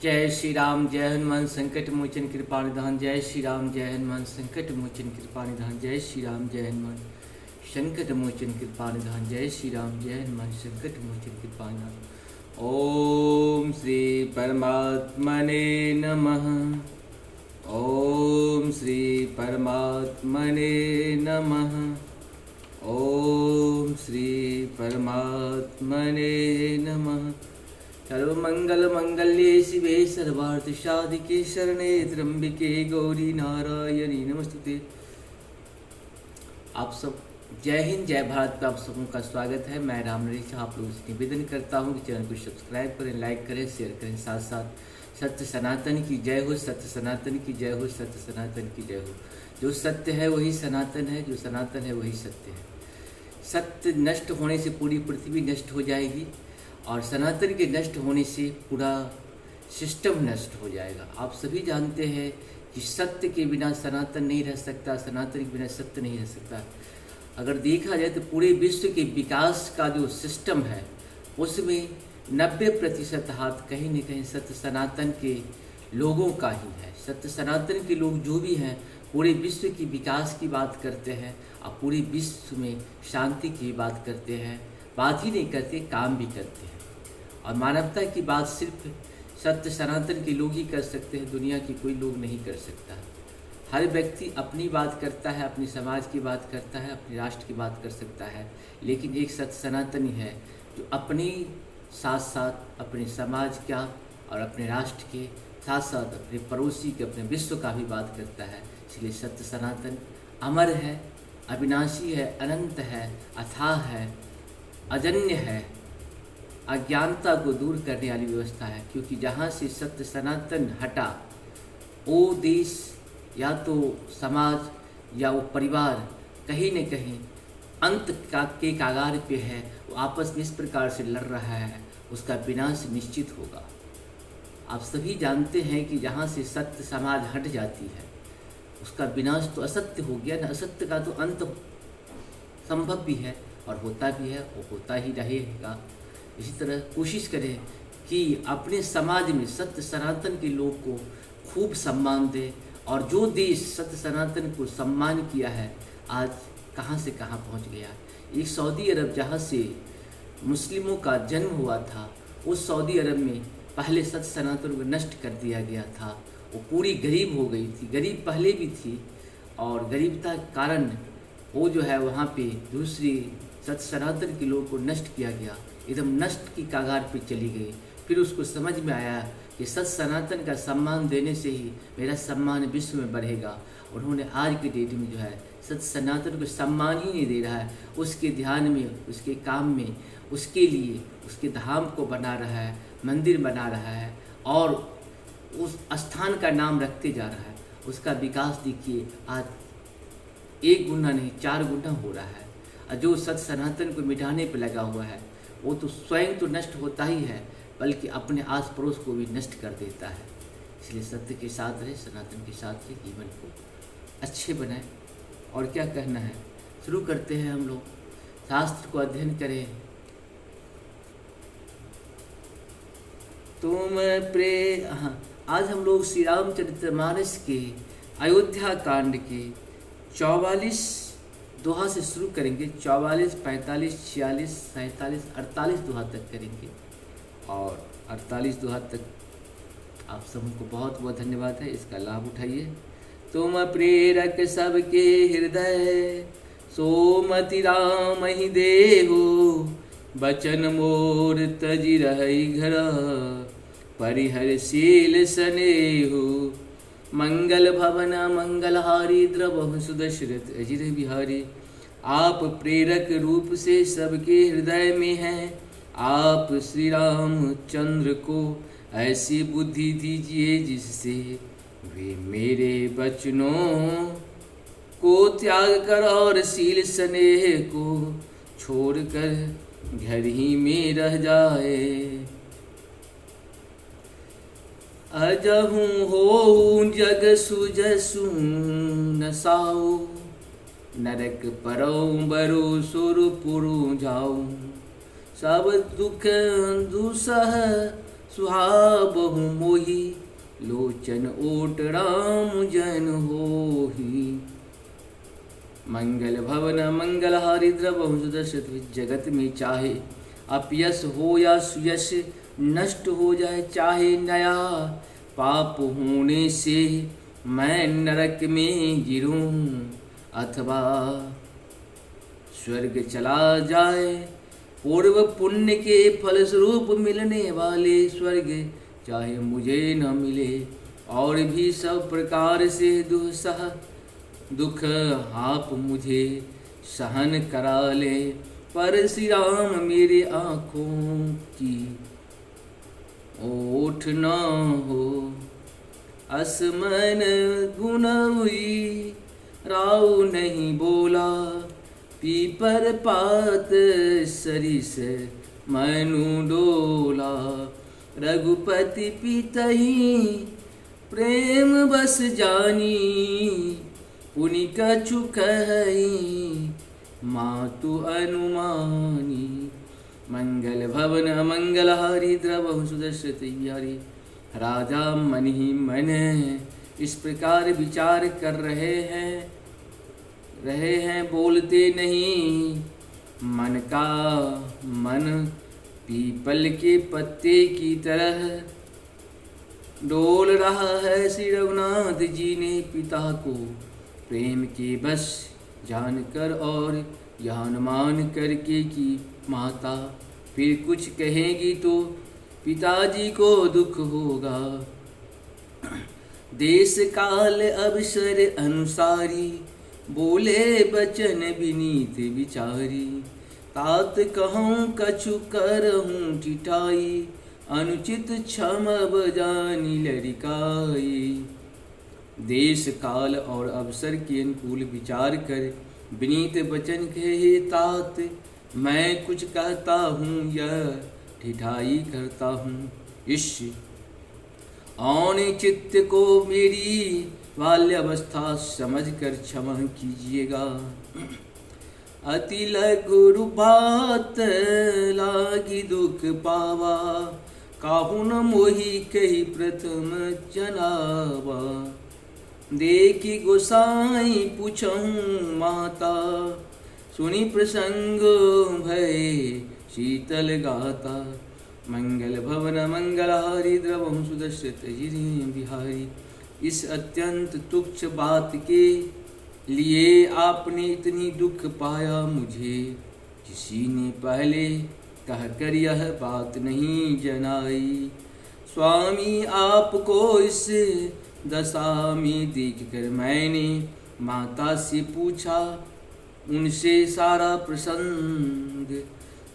जय श्री राम जय हनुमान संकट मोचन कृपा निधान। जय श्री राम जय हनुमान संकट मोचन कृपा निधान। जय श्री राम जय हनुमान संकट मोचन कृपा निधान। जय श्री राम जय हनुमान संकट मोचन कृपा निधान। ओम श्री परमात्मने नमः। ओम श्री परमात्मने नमः। ओम श्री परमात्मने नमः। सर्वमंगल मंगल्ये शिवे सर्वार्थ साधिके शरणे त्र्यंबिके गौरी नारायणी नमस्तुते। आप सब जय हिंद जय भारत पे आप सबों का स्वागत है। मैं राम नरेश आप लोगों से निवेदन करता हूँ कि चैनल को सब्सक्राइब करें, लाइक करें, शेयर करें। साथ साथ सत्य सनातन की जय हो, सत्य सनातन की जय हो, सत्य सनातन की जय हो। जो सत्य है वही सनातन है, जो सनातन है वही सत्य है। सत्य नष्ट होने से पूरी पृथ्वी नष्ट हो जाएगी और सनातन के नष्ट होने से पूरा सिस्टम नष्ट हो जाएगा। आप सभी जानते हैं कि सत्य के बिना सनातन नहीं रह सकता, सनातन के बिना सत्य नहीं रह सकता। अगर देखा जाए तो पूरे विश्व के विकास का जो सिस्टम है उसमें 90% हाथ कहीं न कहीं सत्य सनातन के लोगों का ही है। सत्य सनातन के लोग जो भी हैं पूरे विश्व की विकास की बात करते हैं और पूरे विश्व में शांति की बात करते हैं। बात ही नहीं करते, काम भी करते हैं। और मानवता की बात सिर्फ सत्य सनातन के लोग ही कर सकते हैं, दुनिया की कोई लोग नहीं कर सकता। हर व्यक्ति अपनी बात करता है, अपनी समाज की बात करता है, अपने राष्ट्र की बात कर सकता है, लेकिन एक सत्य सनातन ही है जो अपनी साथ साथ अपने समाज का और अपने राष्ट्र के साथ साथ अपने पड़ोसी के, अपने विश्व का भी बात करता है। इसलिए सत्य सनातन अमर है, अविनाशी है, अनंत है, अथाह है, अजन्य है, अज्ञानता को दूर करने वाली व्यवस्था है। क्योंकि जहाँ से सत्य सनातन हटा वो देश या तो समाज या वो परिवार कहीं न कहीं अंत के कागार पे है। वो आपस में इस प्रकार से लड़ रहा है, उसका विनाश निश्चित होगा। आप सभी जानते हैं कि जहाँ से सत्य समाज हट जाती है उसका विनाश तो असत्य हो गया ना। असत्य का तो अंत संभव भी है और होता भी है, वो होता ही रहेगा। इसी तरह कोशिश करें कि अपने समाज में सत्य सनातन के लोग को खूब सम्मान दें। और जो देश सत्य सनातन को सम्मान किया है आज कहाँ से कहाँ पहुँच गया। एक सऊदी अरब जहाँ से मुस्लिमों का जन्म हुआ था, उस सऊदी अरब में पहले सत्य सनातन को नष्ट कर दिया गया था। वो पूरी गरीब हो गई थी, गरीब पहले भी थी और गरीबता के कारण वो जो है वहाँ पे दूसरी सत्य सनातन के लोगों को नष्ट किया गया, एकदम नष्ट की कागार पे चली गई। फिर उसको समझ में आया कि सत्य सनातन का सम्मान देने से ही मेरा सम्मान विश्व में बढ़ेगा। उन्होंने आज के डेट में जो है सत्य सनातन को सम्मान ही नहीं दे रहा है, उसके ध्यान में, उसके काम में, उसके लिए उसके धाम को बना रहा है, मंदिर बना रहा है और उस स्थान का नाम रखते जा रहा है। उसका विकास देखिए आज 1 गुना नहीं 4 गुना हो रहा है। और जो सत्य सनातन को मिटाने पर लगा हुआ है वो तो स्वयं तो नष्ट होता ही है बल्कि अपने आस पड़ोस को भी नष्ट कर देता है। इसलिए सत्य के साथ रहे, सनातन के साथ रहे, जीवन को अच्छे बनाए। और क्या कहना है, शुरू करते हैं हम लोग। शास्त्र को अध्ययन करें। आज हम लोग श्री रामचरितमानस के अयोध्या कांड के 44 दोहा से शुरू करेंगे। 44, 45, 46, 47, 48 दोहा तक करेंगे और 48 दोहा तक आप सबको बहुत बहुत धन्यवाद है, इसका लाभ उठाइए। तुम प्रेरक सबके हृदय सोमति राम ही देहो, बचन मोर तजि रहई घर परिहरशील स्नेहो। मंगल भवन मंगलहारी द्रवहु सुदशरथ अजिर बिहारी। आप प्रेरक रूप से सबके हृदय में हैं। आप श्री रामचंद्र को ऐसी बुद्धि दीजिए जिससे वे मेरे वचनों को त्याग कर और शील स्नेह को छोड़कर घर ही में रह जाए। अजहूँ हो जग सुजसु नसाओ, नरक परो बरो सुरपुरु जाऊँ। सब दुख दुसह सुहाबहु मोहि, लोचन ओट राम जन होहि। मंगल भवन मंगल हारि द्रवहु सुदर्शित, जगत में चाहे अपयश हो या सुयश, नष्ट हो जाए चाहे नया। पाप होने से मैं नरक में गिरूं, अथवा स्वर्ग चला जाए। पूर्व पुण्य के फलस्वरूप मिलने वाले स्वर्ग चाहे मुझे न मिले, और भी सब प्रकार से दुख आप मुझे सहन करा ले। पर श्री राम मेरे आँखों की ओठ न हो, असमन गुण हुई राव नहीं बोला। पीपर पात सरिस मनु डोला, रघुपति पितहि प्रेम बस जानी। पुनि कछु कहि मातु अनुमानी। मंगल भवन मंगल हारि द्रवहु सुदर्शित यारी। राजा मन ही मन इस प्रकार विचार कर रहे हैं, बोलते नहीं। मन का मन पीपल के पत्ते की तरह डोल रहा है। श्री रघुनाथ जी ने पिता को प्रेम के बस जानकर और यह अनुमान करके कि माता फिर कुछ कहेगी तो पिताजी को दुख होगा, देश काल अवसर अनुसारी बोले बचन विनीत विचारी। तात कहूँ कछु करहूँ टिटाई, अनुचित क्षम बजानी लड़िकाई। देश काल और अवसर के अनुकूल विचार कर विनीत वचन कहे तात। मैं कुछ कहता हूँ या ठिठाई करता हूँ, इस औने चित्त को मेरी बाल्यावस्था समझ कर क्षमा कीजिएगा। अति लघु बात लागी दुख पावा, काहू न मोहि कही प्रथम जनावा। देखी गोसाई पूछऊँ माता, सुनी प्रसंग भय शीतल गाता। मंगल भवन मंगल हारि द्रवहु सुदर्शित बिहारी। इस अत्यंत तुच्छ बात के लिए आपने इतनी दुख पाया मुझे, किसी ने पहले कहकर यह बात नहीं जनाई। स्वामी आपको इस दशा में देखकर मैंने माता से पूछा, उनसे सारा प्रसंग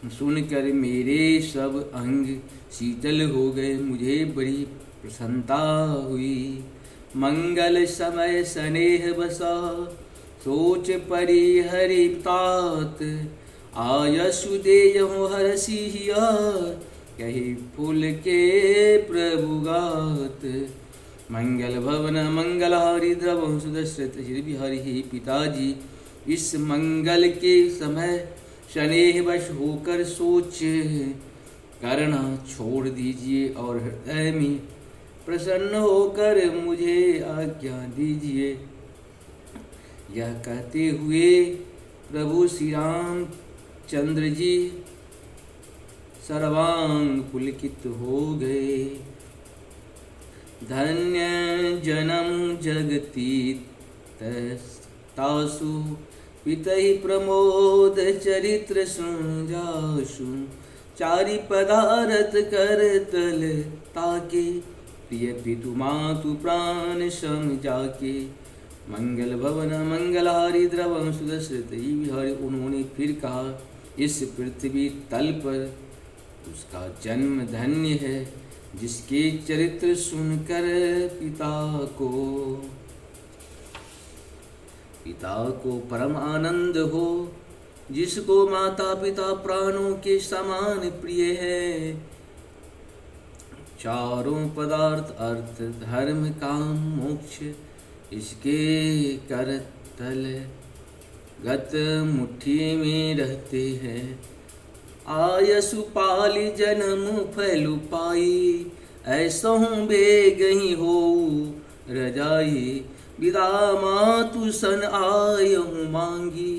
सुनकर मेरे सब अंग शीतल हो गए, मुझे बड़ी प्रसन्नता हुई। मंगल समय स्नेह बसा, सोच परि हरि तात। आयसु देयहु हरसिया, कही फूल के प्रभु गात। मंगल भवन मंगल हारि द्रवहु सुदर्शित बिहारी। ही पिताजी, इस मंगल के समय स्नेहवश होकर सोच करना छोड़ दीजिए और हृदय में प्रसन्न होकर मुझे आज्ञा दीजिए। यह कहते हुए प्रभु श्री राम चंद्र जी सर्वांग पुलकित हो गए। धन्य जन्म जगती तासु, पितहि प्रमोद चरित्र सुन जासु। चारि पदारथ कर तल ताके, प्रिय पितु मातु प्राण सम जाके। मंगल भवन मंगल हारि द्रवहु सुदर्शित बिहारी। उन्होंने फिर कहा, इस पृथ्वी तल पर उसका जन्म धन्य है, जिसके चरित्र सुनकर पिता को परम आनंद हो, जिसको माता पिता प्राणों के समान प्रिय है। चारों पदार्थ अर्थ धर्म काम मोक्ष इसके कर तल गत मुट्ठी में रहते हैं। आयसु पाली जन्म फैलु पाई, ऐसो बेगही हो रजाई। विदा मातु सन आयहूँ मांगी,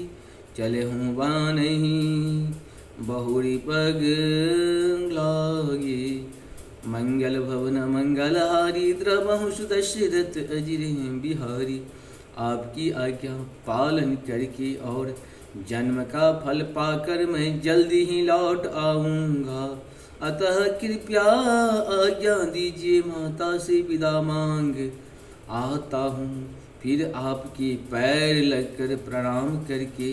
चले हूँ बानही बहुरी पग लागी। मंगल भवन मंगलहारी, द्रवहु सुदशरथ अजिर बिहारी। आपकी आज्ञा पालन करके और जन्म का फल पाकर मैं जल्दी ही लौट आऊँगा, अतः कृपया आज्ञा दीजिए, माता से विदा मांग आता हूँ। फिर आपके पैर लगकर प्रणाम करके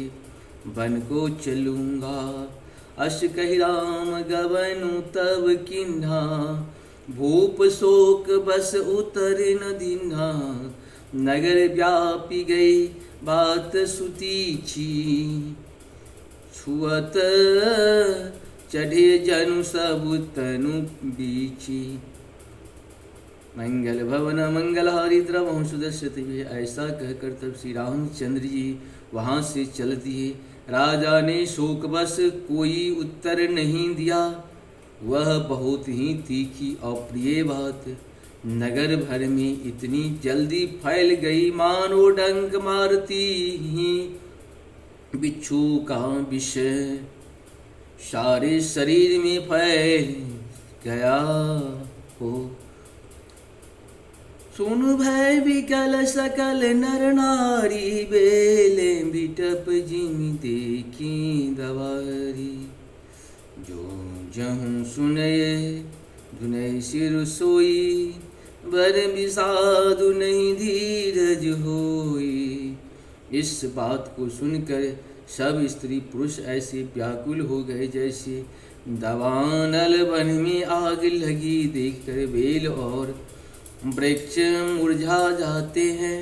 वन को चलूँगा। अस कहि राम गवनु तब किन्हा, भूप शोक बस उतर न दीन्हा। नगर व्यापी गई बात सुतीछी, छुअत चढ़े जनु सब तनु बीची। मंगल भवन मंगलहारी, द्रवहु सुदशरथ भी। ऐसा कहकर तब श्री रामचंद्र जी वहाँ से चल दिए। राजा ने शोक बस कोई उत्तर नहीं दिया। वह बहुत ही तीखी और प्रिय बात नगर भर में इतनी जल्दी फैल गई, मानो डंक मारती ही बिच्छू का विष सारे शरीर में फैल गया हो। सुनु भय विकल सकल नर नारी, बेले बिटप जिमि देखी दवारी। जो जहूँ सुनये धुनय सिर सोई, बर विषादु नहीं धीरज होई। इस बात को सुनकर सब स्त्री पुरुष ऐसे व्याकुल हो गए जैसे दावानल वन में आग लगी। देखकर बेल और वृक्ष मुरझा जाते हैं।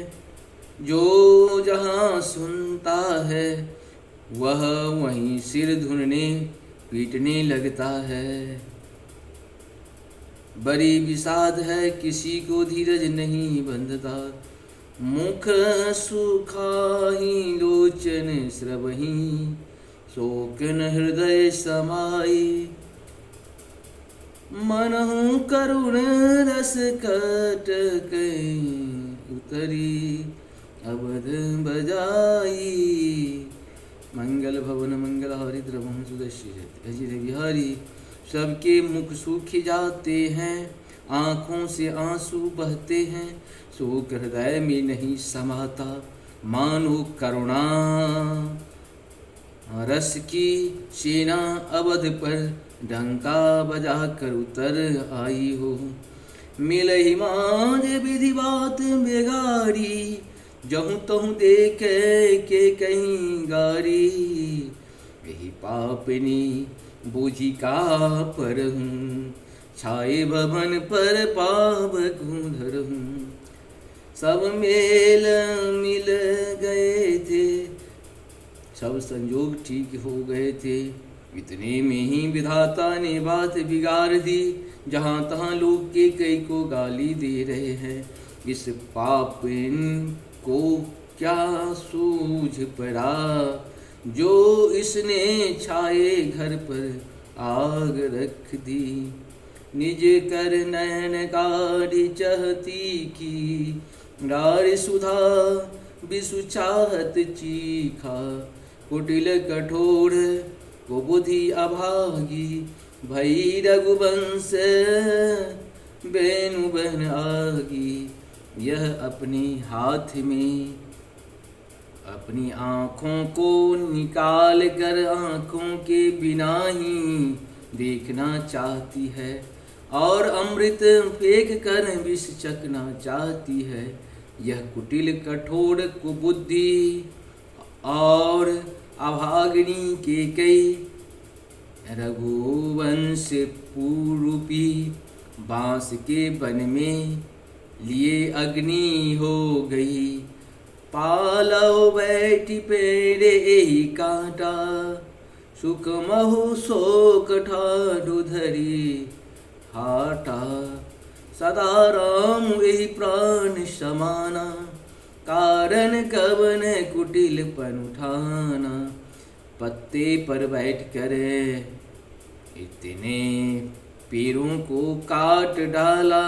जो जहाँ सुनता है वह वहीं सिर धुनने पीटने लगता है। बड़ी विषाद है, किसी को धीरज नहीं बंधता। मुख सुखाही लोचन स्रवही, शोकन हृदय समाई। मनहु करुण रस कटक उतरी, अवध बजाई। मंगल भवन मंगलहारी, द्रवहु सुदशरथ अजिर बिहारी। सबके मुख सूख जाते हैं, आँखों से आंसू बहते हैं। शोक हृदय में नहीं समाता, मानो करुणा रस की सेना अवध पर डंका बजा कर उतर आई हो। मिलहि मांझ विधि बात बिगाड़ी, जहूँ तहूँ देख के कहीं गारी। यही पापनी बूझी का पर हूँ, छाए भवन पर पावक धर हूँ। सब मेल मिल गए थे, सब संजोग ठीक हो गए थे। इतने में ही विधाता ने बात बिगाड़ दी। जहाँ तहाँ लोग के कई को गाली दे रहे हैं। इस पापिन को क्या सूझ पड़ा, जो इसने छाए घर पर आग रख दी। निज कर नयन काढ़ी चहती की, रार सुधा विषु चाहत चीखा। कुटिल कठोर को बुद्धि अभागी, भई रघुवंश बेनु बहन आगी। यह अपने हाथ में अपनी आँखों को निकाल कर आँखों के बिना ही देखना चाहती है, और अमृत फेंक कर विष चखना चाहती है। यह कुटिल कठोर कुबुद्धि और अभागिनी के कई रघुवंश पूरूपी बांस के वन में लिए अग्नि हो गई। पालव बैठी पेड़े ही कांटा, सुख महु शोक ठाडु धरी हाटा। सदा राम यही प्राण समाना, कारण कवन कुटिल पन उठाना। पत्ते पर बैठ कर इतने पीरों को काट डाला,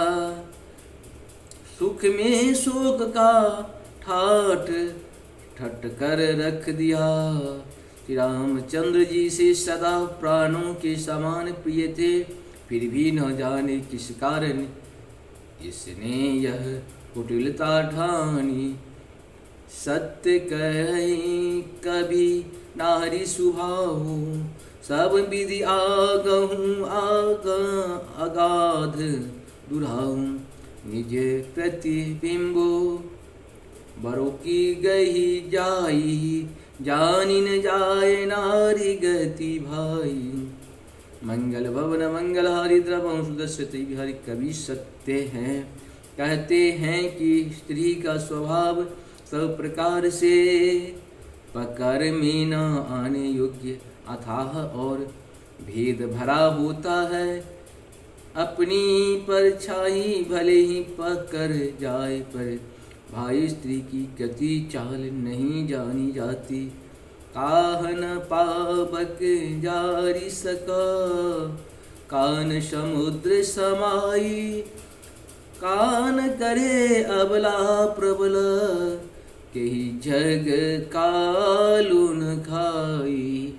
सुख में शोक का ठाठ ठट कर रख दिया। श्री रामचंद्र जी से सदा प्राणों के समान प्रिय थे, फिर भी न जाने किस कारण इसने यह कुटिलता ठानी। सत्य कहीं कभी नारी सुभाहु, सब विधि आगहूँ अगाध दुराहूँ। निज प्रतिबिंबो बरो की गही जाई, जानी न जाए नारी गति भाई। मंगल भवन मंगलहारी द्रवं सुदर्शति विहारी। कवि सत्य हैं, कहते हैं कि स्त्री का स्वभाव सब प्रकार से पकड़ में न आने योग्य अथाह और भेद भरा होता है। अपनी परछाई भले ही पकड़ जाए, पर भाई स्त्री की गति चाल नहीं जानी जाती। काहन पावक जारी सका, कान समुद्र समाई। कान करे अबला प्रबल, कही जग कालुन खाई।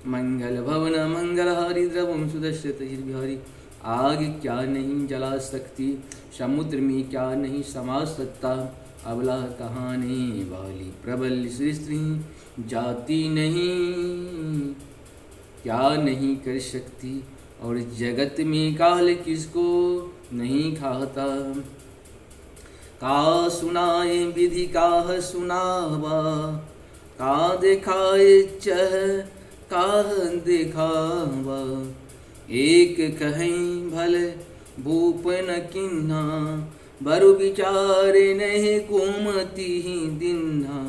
मंगल भवन मंगलहारी द्रवम सुदर्शत बिहारी। आग क्या नहीं जला सकती, समुद्र में क्या नहीं समा सकता। अबला कहानी वाली प्रबल स्त्री जाति नहीं, क्या नहीं कर सकती। और जगत में काल किसको नहीं खाता। का सुनाए विधि का सुनावा, का दिखाए चह का दिखावा। एक कहीं भले भूपन किन्हा, बरु विचारे नहीं कुमति ही दिन्हा।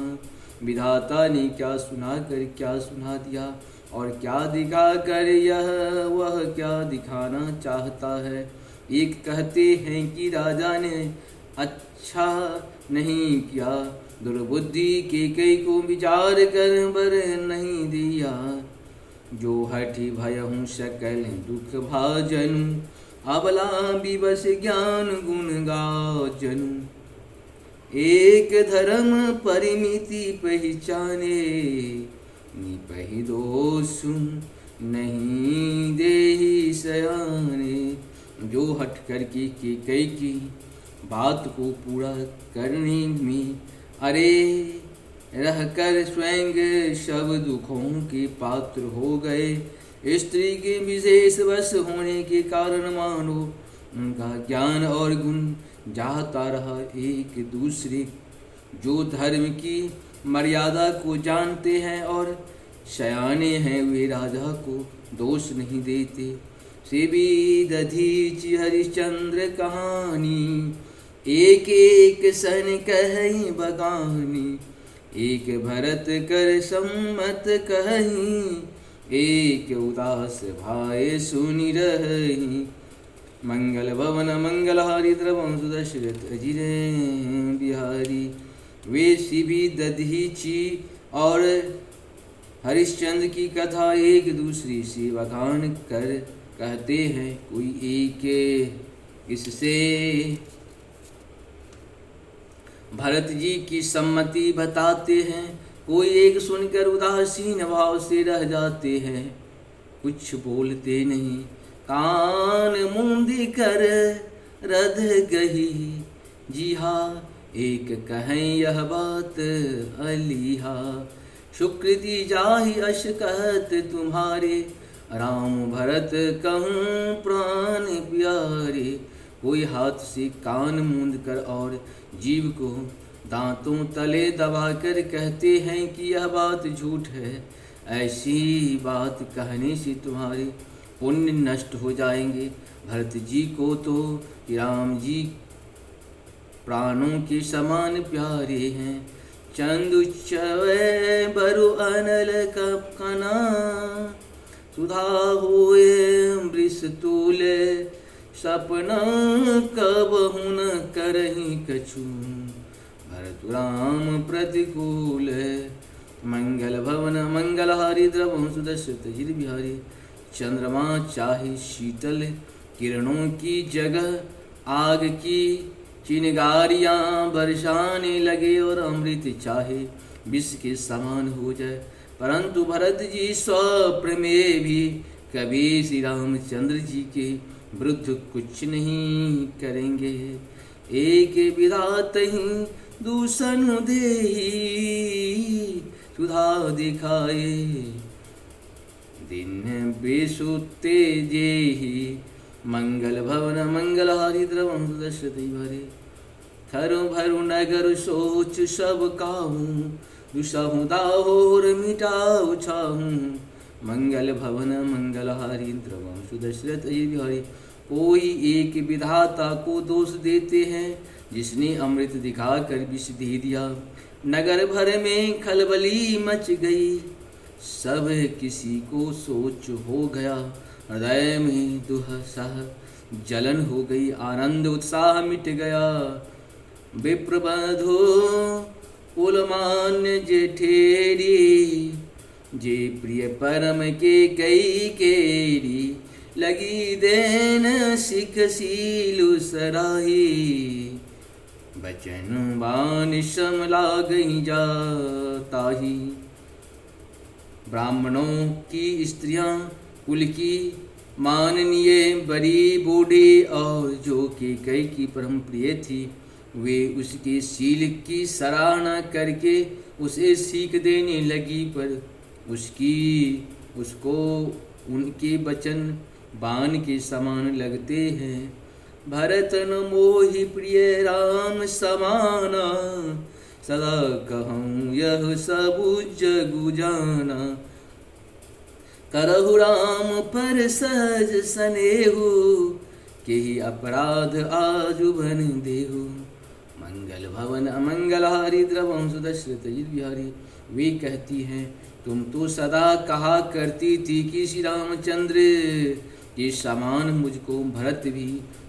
विधाता ने क्या सुना कर क्या सुना दिया, और क्या दिखा कर यह वह क्या दिखाना चाहता है। एक कहते हैं कि राजा ने अच्छा नहीं किया, दुर्बुद्धि के कई को विचार कर बर नहीं दिया। जो हठी भयहूँ सकल दुख भाजनु, अबला विवश ज्ञान गुण गाजनु। एक धर्म परिमिति पहचाने, निपहि दोषु नहीं देहि सयाने। जो हट करके कई की बात को पूरा करने में अरे रहकर स्वयं सब दुखों के पात्र हो गए। स्त्री के विशेष वश होने के कारण मानो उनका ज्ञान और गुण जाता रहा एक दूसरे। जो धर्म की मर्यादा को जानते हैं और सयाने हैं, वे राजा को दोष नहीं देते। सेवी दधीच हरिश्चंद्र कहानी, एक एक सन कहीं बगानी। एक भरत कर सम्मत कहीं, एक उदास भाई सुनि रही। मंगल भवन मंगलहारी द्रवम सुदर्शत अजिरे बिहारी। वे शिवी दधीची और हरिश्चंद्र की कथा एक दूसरी से बखान कर कहते हैं। कोई एक इससे भरत जी की सम्मति बताते हैं, कोई एक सुनकर उदासीन भाव से रह जाते हैं। कुछ बोलते नहीं, कान मूंदी कर रध गही। जी हाँ, एक कहें यह बात अलीहा। सुकृति जाहि अश कहत तुम्हारे, राम भरत कहूँ प्राण प्यारे। कोई हाथ से कान मूंद कर और जीव को दांतों तले दबाकर कहते हैं कि यह बात झूठ है। ऐसी बात कहने से तुम्हारे पुण्य नष्ट हो जाएंगे। भरत जी को तो राम जी प्राणों के समान प्यारे हैं। चंदु चवै बरु अनल कना, सुधा हुए वृष तूले। सपना कब हुन करही कछु, भरत राम प्रतिकूल। मंगल भवन मंगलहारी द्रवं सुदर्शत बिहारी। चंद्रमा चाहे शीतल किरणों की जगह आग की चिनगारियां बरसाने लगे और अमृत चाहे विष के समान हो जाए। परंतु भरत जी स्वप्न में भी कभी श्री रामचंद्र जी के विरुद्ध कुछ नहीं करेंगे। एक विधात ही दूषण देहि सुधा दिखाए, दिन बेसुते जेहि मंगल भवन मंगल हरिद्रवम दशरथि भरे। थरु भरु नगर सोच सब काहू, दुसहु दाहोर मिटाऊ छाहू, मंगल भवन मंगल हरिद्रवम सुदशरथ बिहारी। कोई एक विधाता को दोष देते हैं जिसने अमृत दिखाकर विष दे दिया। नगर भर में खलबली मच गई, सब किसी को सोच हो गया। हृदय में दुहसह जलन हो गई, आनंद उत्साह मिट गया। विप्रबधो कुलमान्य जेठेरी, जे प्रिय परम के कई केरी। लगी देन सिख सीलु सराही, बचन बान समला गई जाताही। ब्राह्मणों की स्त्रियां कुल की माननीय बड़ी बूढ़ी और जो कि कई की परम प्रिय थी, वे उसके शील की सराहना करके उसे सीख देने लगी। पर उसको उनके वचन बाण के समान लगते हैं। भरत न मोहि प्रिय राम समाना, सदा कहूँ यह सब जगु जाना। करहु राम पर सहज स्नेहु, केहि अपराध आजु बन देहु। मंगल भवन अमंगल हरिद्रवम सुदशरथ बिहारी। वे कहती हैं, तुम तो सदा कहा करती थी कि श्री रामचंद्र के समान मुझको भरत भी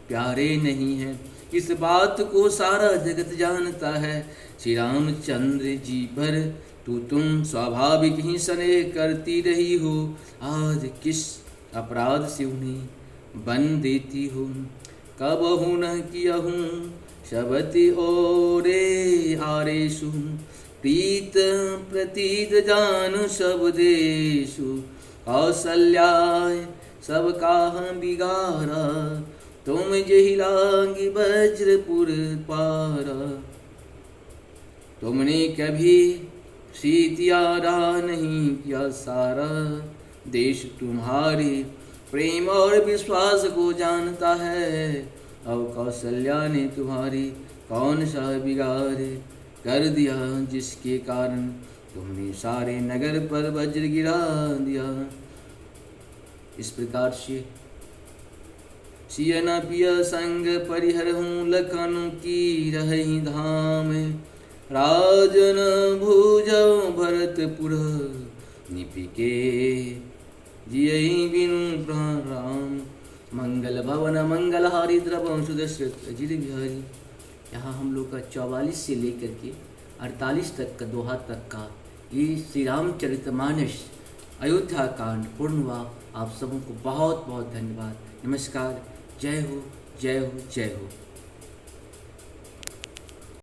प्यारे नहीं हैं। इस बात को सारा जगत जानता है। श्री रामचंद्र जी पर तो तुम स्वाभाविक ही स्नेह करती रही हो, आज किस अपराध से उन्हें बन देती हो। कबहु न कियहु शबति ओरे आरेषु, प्रीत प्रतीत जानु सब देशु। कौसल्याय सब काह बिगारा, तुम जहि लागी वज्रपुर पारा। तुमने कभी सीतियारा नहीं किया सारा, देश तुम्हारे प्रेम और विश्वास को जानता है। अब कौशल्या ने तुम्हारी कौन सा बिगाड़ कर दिया, जिसके कारण तुमने सारे नगर पर वज्र गिरा दिया। इस प्रकार से सियन पिय संग परिहरहूँ लखन की रही धाम। राजन भुजौ भरतपुर निपिके, जियहि बिनु राम। मंगल भवन मंगल हरिद्रवम सुदशरथ बिहारी। यहाँ हम लोग का 44 से लेकर के 48 तक का दोहा तक का ये श्री रामचरितमानस अयोध्या कांड पूर्ण हुआ। आप सबों को बहुत बहुत धन्यवाद। नमस्कार। जय हो जय हो जय हो।